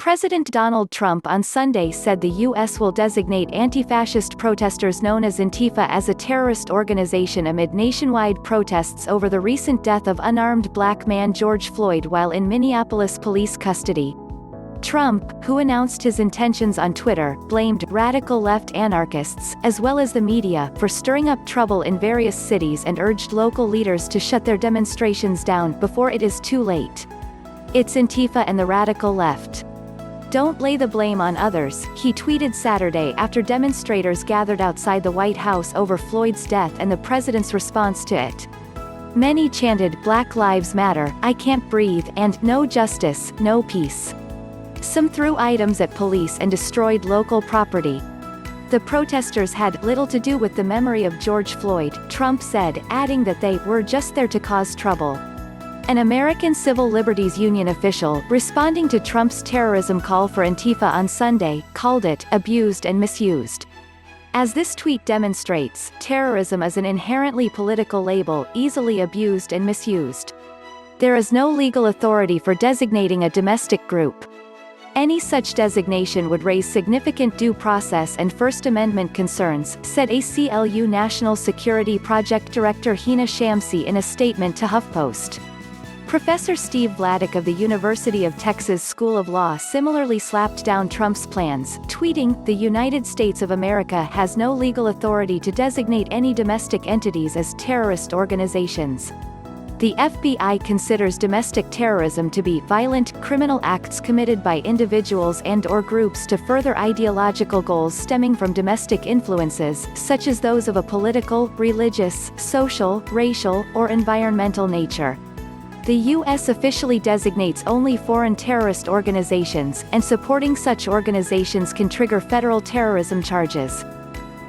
President Donald Trump on Sunday said the U.S. will designate anti-fascist protesters known as Antifa as a terrorist organization amid nationwide protests over the recent death of unarmed black man George Floyd while in Minneapolis police custody. Trump, who announced his intentions on Twitter, blamed radical left anarchists, as well as the media, for stirring up trouble in various cities and urged local leaders to shut their demonstrations down before it is too late. "It's Antifa and the radical left. Don't lay the blame on others," he tweeted Saturday after demonstrators gathered outside the White House over Floyd's death and the president's response to it. Many chanted "Black Lives Matter, I Can't Breathe," and "No Justice, No Peace." Some threw items at police and destroyed local property. The protesters had little to do with the memory of George Floyd, Trump said, adding that they were just there to cause trouble. An American Civil Liberties Union official, responding to Trump's terrorism call for Antifa on Sunday, called it abused and misused. As this tweet demonstrates, terrorism is an inherently political label, easily abused and misused. There is no legal authority for designating a domestic group. Any such designation would raise significant due process and First Amendment concerns, said ACLU National Security Project Director Hina Shamsi in a statement to HuffPost. Professor Steve Vladeck of the University of Texas School of Law similarly slapped down Trump's plans, tweeting, "The United States of America has no legal authority to designate any domestic entities as terrorist organizations. The FBI considers domestic terrorism to be violent, criminal acts committed by individuals and/or groups to further ideological goals stemming from domestic influences, such as those of a political, religious, social, racial, or environmental nature. The U.S. officially designates only foreign terrorist organizations, and supporting such organizations can trigger federal terrorism charges.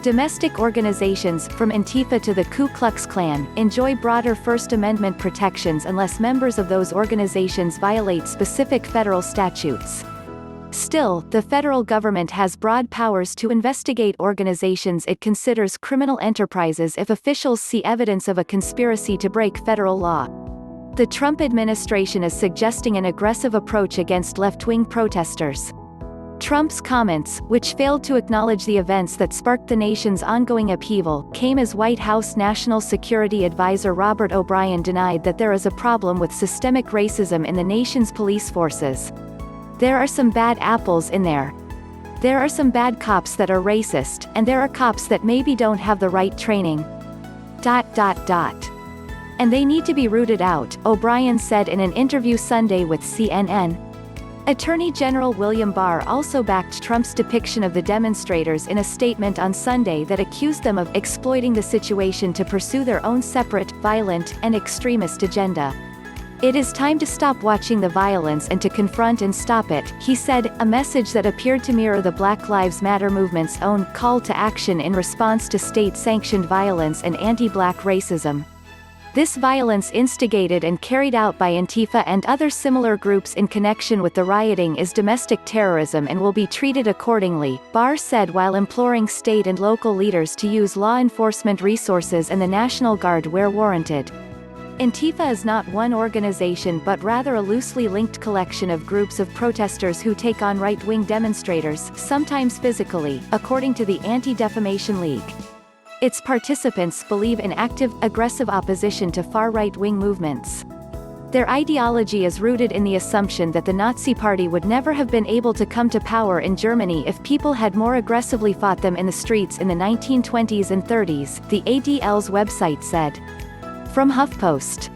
Domestic organizations, from Antifa to the Ku Klux Klan, enjoy broader First Amendment protections unless members of those organizations violate specific federal statutes. Still, the federal government has broad powers to investigate organizations it considers criminal enterprises if officials see evidence of a conspiracy to break federal law. The Trump administration is suggesting an aggressive approach against left-wing protesters. Trump's comments, which failed to acknowledge the events that sparked the nation's ongoing upheaval, came as White House National Security Advisor Robert O'Brien denied that there is a problem with systemic racism in the nation's police forces. "There are some bad apples in there. There are some bad cops that are racist, and there are cops that maybe don't have the right training. And they need to be rooted out," O'Brien said in an interview Sunday with CNN. Attorney General William Barr also backed Trump's depiction of the demonstrators in a statement on Sunday that accused them of exploiting the situation to pursue their own separate, violent, and extremist agenda. "It is time to stop watching the violence and to confront and stop it," he said, a message that appeared to mirror the Black Lives Matter movement's own call to action in response to state-sanctioned violence and anti-black racism. This violence instigated and carried out by Antifa and other similar groups in connection with the rioting is domestic terrorism and will be treated accordingly, Barr said while imploring state and local leaders to use law enforcement resources and the National Guard where warranted. Antifa is not one organization but rather a loosely linked collection of groups of protesters who take on right-wing demonstrators, sometimes physically, according to the Anti-Defamation League. Its participants believe in active, aggressive opposition to far-right-wing movements. Their ideology is rooted in the assumption that the Nazi Party would never have been able to come to power in Germany if people had more aggressively fought them in the streets in the 1920s and 30s, the ADL's website said. From HuffPost.